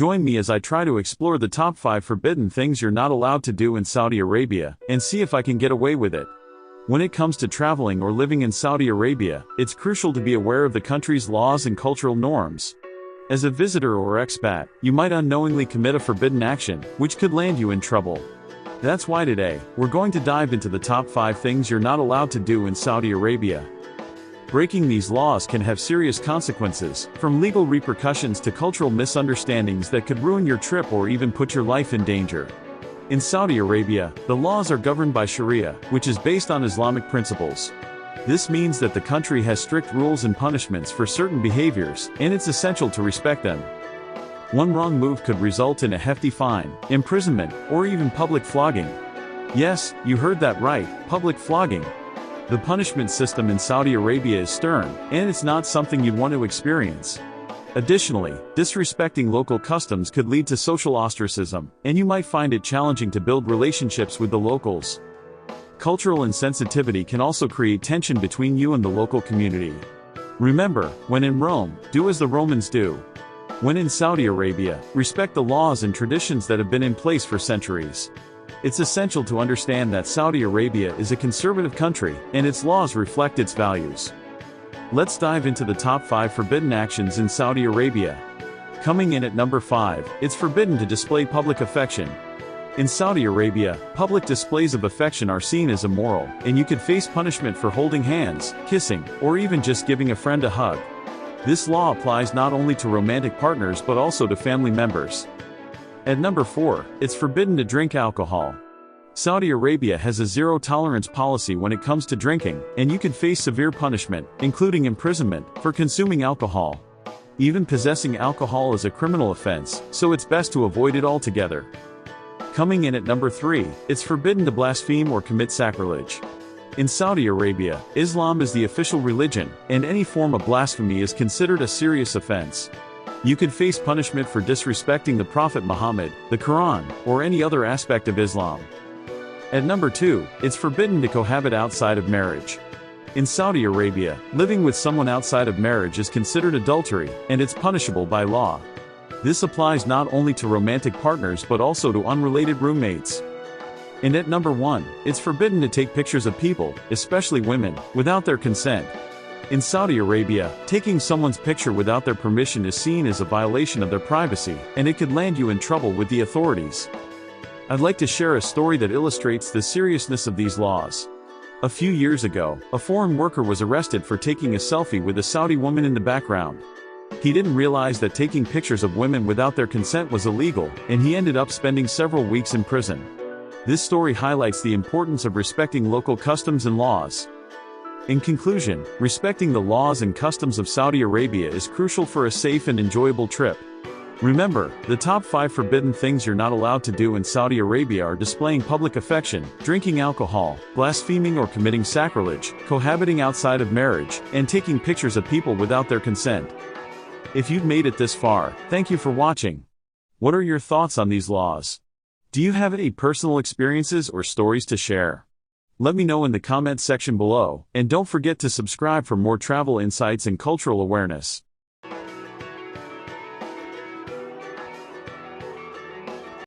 Join me as I try to explore the top 5 forbidden things you're not allowed to do in Saudi Arabia, and see if I can get away with it. When it comes to traveling or living in Saudi Arabia, it's crucial to be aware of the country's laws and cultural norms. As a visitor or expat, you might unknowingly commit a forbidden action, which could land you in trouble. That's why today, we're going to dive into the top 5 things you're not allowed to do in Saudi Arabia. Breaking these laws can have serious consequences, from legal repercussions to cultural misunderstandings that could ruin your trip or even put your life in danger. In Saudi Arabia, the laws are governed by Sharia, which is based on Islamic principles. This means that the country has strict rules and punishments for certain behaviors, and it's essential to respect them. One wrong move could result in a hefty fine, imprisonment, or even public flogging. Yes, you heard that right, public flogging. The punishment system in Saudi Arabia is stern, and it's not something you'd want to experience. Additionally, disrespecting local customs could lead to social ostracism, and you might find it challenging to build relationships with the locals. Cultural insensitivity can also create tension between you and the local community. Remember, when in Rome, do as the Romans do. When in Saudi Arabia, respect the laws and traditions that have been in place for centuries. It's essential to understand that Saudi Arabia is a conservative country, and its laws reflect its values. Let's dive into the top 5 forbidden actions in Saudi Arabia. Coming in at number 5, it's forbidden to display public affection. In Saudi Arabia, public displays of affection are seen as immoral, and you could face punishment for holding hands, kissing, or even just giving a friend a hug. This law applies not only to romantic partners but also to family members. At number 4, it's forbidden to drink alcohol. Saudi Arabia has a zero-tolerance policy when it comes to drinking, and you could face severe punishment, including imprisonment, for consuming alcohol. Even possessing alcohol is a criminal offense, so it's best to avoid it altogether. Coming in at number 3, it's forbidden to blaspheme or commit sacrilege. In Saudi Arabia, Islam is the official religion, and any form of blasphemy is considered a serious offense. You could face punishment for disrespecting the Prophet Muhammad, the Quran, or any other aspect of Islam. At number 2, it's forbidden to cohabit outside of marriage. In Saudi Arabia, living with someone outside of marriage is considered adultery, and it's punishable by law. This applies not only to romantic partners but also to unrelated roommates. And at number 1, it's forbidden to take pictures of people, especially women, without their consent. In Saudi Arabia, taking someone's picture without their permission is seen as a violation of their privacy, and it could land you in trouble with the authorities. I'd like to share a story that illustrates the seriousness of these laws. A few years ago, a foreign worker was arrested for taking a selfie with a Saudi woman in the background. He didn't realize that taking pictures of women without their consent was illegal, and he ended up spending several weeks in prison. This story highlights the importance of respecting local customs and laws. In conclusion, respecting the laws and customs of Saudi Arabia is crucial for a safe and enjoyable trip. Remember, the top 5 forbidden things you're not allowed to do in Saudi Arabia are displaying public affection, drinking alcohol, blaspheming or committing sacrilege, cohabiting outside of marriage, and taking pictures of people without their consent. If you've made it this far, thank you for watching. What are your thoughts on these laws? Do you have any personal experiences or stories to share? Let me know in the comments section below, and don't forget to subscribe for more travel insights and cultural awareness.